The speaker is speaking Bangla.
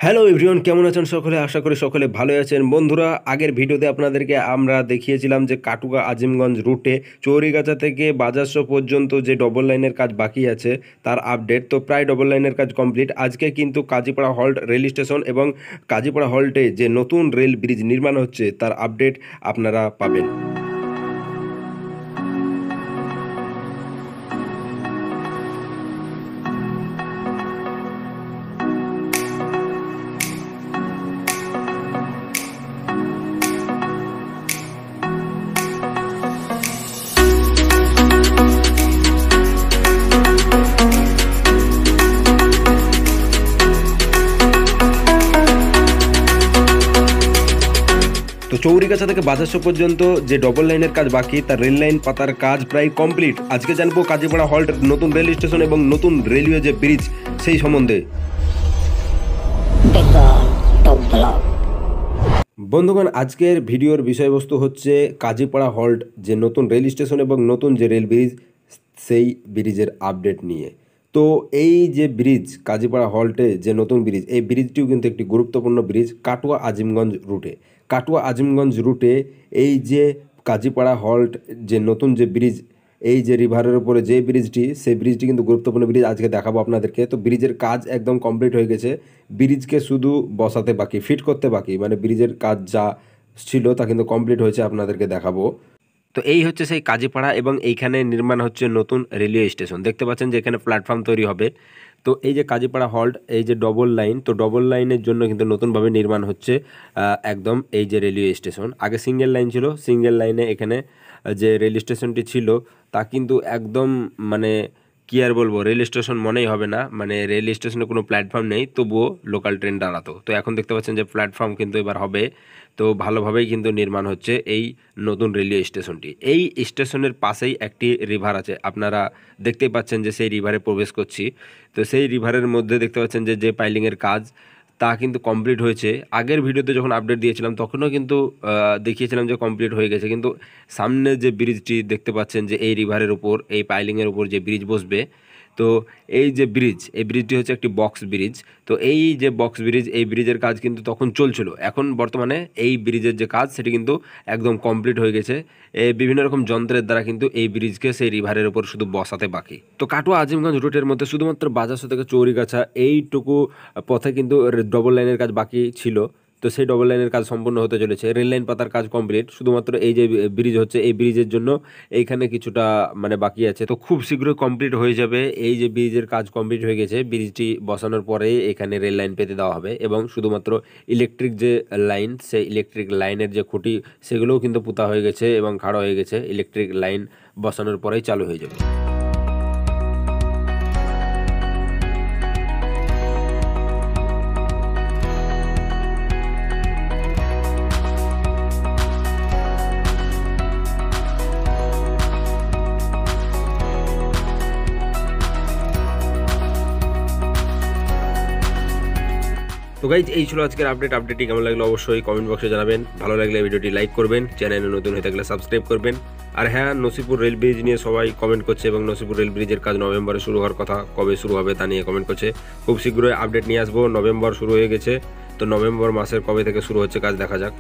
হ্যালো এভরিওয়ান, কেমন আছেন সকলে? আশা করি সকলে ভালো আছেন। বন্ধুরা, আগের ভিডিওতে আপনাদেরকে আমরা দেখিয়েছিলাম যে কাটুয়া আজিমগঞ্জ রুটে চৌরিগাছা থেকে বাজারশো পর্যন্ত যে ডবল লাইনের কাজ বাকি আছে তার আপডেট। তো প্রায় ডবল লাইনের কাজ কমপ্লিট। আজকে কিন্তু কাজীপাড়া হল্ট রেল স্টেশন এবং কাজীপাড়া হল্টে যে নতুন রেল ব্রিজ নির্মাণ হচ্ছে তার আপডেট আপনারা পাবেন। তো চৌরিগাছা থেকে বাজারশো পর্যন্ত যে ডবল লাইনের কাজ বাকি তার রেল লাইন পাতার কাজ প্রায় কমপ্লিট। আজকে জানবো কাজীপাড়া হল্ট নতুন রেল স্টেশন এবং নতুন রেলওয়ে যে ব্রিজ সেই সম্বন্ধে। বন্ধুগণ, আজকের ভিডিওর বিষয়বস্তু হচ্ছে কাজীপাড়া হল্ট যে নতুন রেল স্টেশন এবং নতুন যে রেল ব্রিজ সেই ব্রিজের আপডেট নিয়ে। তো এই যে ব্রিজ কাজীপাড়া হল্টে যে নতুন ব্রিজ, এই ব্রিজটিও কিন্তু একটি গুরুত্বপূর্ণ ব্রিজ কাটুয়া আজিমগঞ্জ রুটে। কাটুয়া আজিমগঞ্জ রুটে এই যে কাজীপাড়া হল্ট যে নতুন যে ব্রিজ, এই যে রিভারের উপরে যে ব্রিজটি, সেই ব্রিজটি কিন্তু গুরুত্বপূর্ণ ব্রিজ। আজকে দেখাবো আপনাদেরকে। তো ব্রিজের কাজ একদম কমপ্লিট হয়ে গেছে, ব্রিজকে শুধু বসাতে বাকি, ফিট করতে বাকি, মানে ব্রিজের কাজ যা ছিল তা কিন্তু কমপ্লিট হয়েছে, আপনাদেরকে দেখাবো। তো এই হচ্ছে সেই কাজীপাড়া এবং এইখানে নির্মাণ হচ্ছে নতুন রেলওয়ে স্টেশন। দেখতে পাচ্ছেন যে এখানে প্ল্যাটফর্ম তৈরি হবে। তো এই যে কাজীপাড়া হল্ট, এই যে ডবল লাইন, তো ডবল লাইনের জন্য কিন্তু নতুনভাবে নির্মাণ হচ্ছে একদম এই যে রেলওয়ে স্টেশন। আগে সিঙ্গেল লাইন ছিল, সিঙ্গেল লাইনে এখানে যে রেল স্টেশনটি ছিল তা কিন্তু একদম মানে কি আর বলবো, রেল স্টেশন মনেই হবে না, মানে রেল স্টেশনে কোনো প্ল্যাটফর্ম নেই, তবুও লোকাল ট্রেন দাঁড়াতো। তো এখন দেখতে পাচ্ছেন যে প্ল্যাটফর্ম কিন্তু এবার হবে। তো ভালোভাবেই কিন্তু নির্মাণ হচ্ছে এই নতুন রেলওয়ে স্টেশনটি। এই স্টেশনের পাশেই একটি রিভার আছে, আপনারা দেখতেই পাচ্ছেন যে সেই রিভারে প্রবেশ করছি। তো সেই রিভারের মধ্যে দেখতে পাচ্ছেন যে পাইলিংয়ের কাজ তা কিন্তু কমপ্লিট হয়েছে। আগের ভিডিওতে যখন আপডেট দিয়েছিলাম তখনও কিন্তু দেখিয়েছিলাম যে কমপ্লিট হয়ে গেছে, কিন্তু সামনে যে ব্রিজটি দেখতে পাচ্ছেন যে এই রিভারের উপর, এই পাইলিংয়ের উপর যে ব্রিজ বসবে, তো এই যে ব্রিজ, এই ব্রিজটি হচ্ছে একটি বক্স ব্রিজ। তো এই যে বক্স ব্রিজ, এই ব্রিজের কাজ কিন্তু তখন চলছিল। এখন বর্তমানে এই ব্রিজের যে কাজ সেটি কিন্তু একদম কমপ্লিট হয়ে গেছে। বিভিন্ন রকম যন্ত্রের দ্বারা কিন্তু এই ব্রিজকে সেই রিভারের উপর শুধু বসাতে বাকি। তো কাটুয়া আজিমগঞ্জ রুটের মধ্যে শুধুমাত্র বাজারশো থেকে চৌরিগাছা এইটুকু পথে কিন্তু ডবল লাইনের কাজ বাকি ছিল। তো সেই ডবল লাইনের কাজ সম্পূর্ণ হতে চলেছে, রেল লাইন পাতার কাজ কমপ্লিট। শুধুমাত্র এই যে ব্রিজ হচ্ছে, এই ব্রিজের জন্য এইখানে কিছুটা মানে বাকি আছে। তো খুব শীঘ্রই কমপ্লিট হয়ে যাবে। এই যে ব্রিজের কাজ কমপ্লিট হয়ে গেছে, ব্রিজটি বসানোর পরে এখানে রেল লাইন পেতে দেওয়া হবে এবং শুধুমাত্র ইলেকট্রিক যে লাইন, সেই ইলেকট্রিক লাইনের যে খুঁটি সেগুলোও কিন্তু পোতা হয়ে গেছে এবং খাড়া হয়ে গেছে। ইলেকট্রিক লাইন বসানোর পরেই চালু হয়ে যাবে। তো গাইজ, এই ছিল আজকের আপডেটটি কেমন লাগলো অবশ্যই কমেন্ট বক্সে জানাবেন। ভালো লাগলে ভিডিওটি লাইক করবেন, চ্যানেলে নতুন হয়ে থাকলে সাবস্ক্রাইব করবেন। আর হ্যাঁ, নসিপুর রেল ব্রিজ নিয়ে সবাই কমেন্ট করছে এবং নসিপুর রেল ব্রিজের কাজ নভেম্বরে শুরু হওয়ার কথা, কবে শুরু হবে তা নিয়ে কমেন্ট করছে। খুব শীঘ্রই আপডেট নিয়ে আসবো। নভেম্বর শুরু হয়ে গেছে, তো নভেম্বর মাসের কবে থেকে শুরু হচ্ছে কাজ দেখা যাক।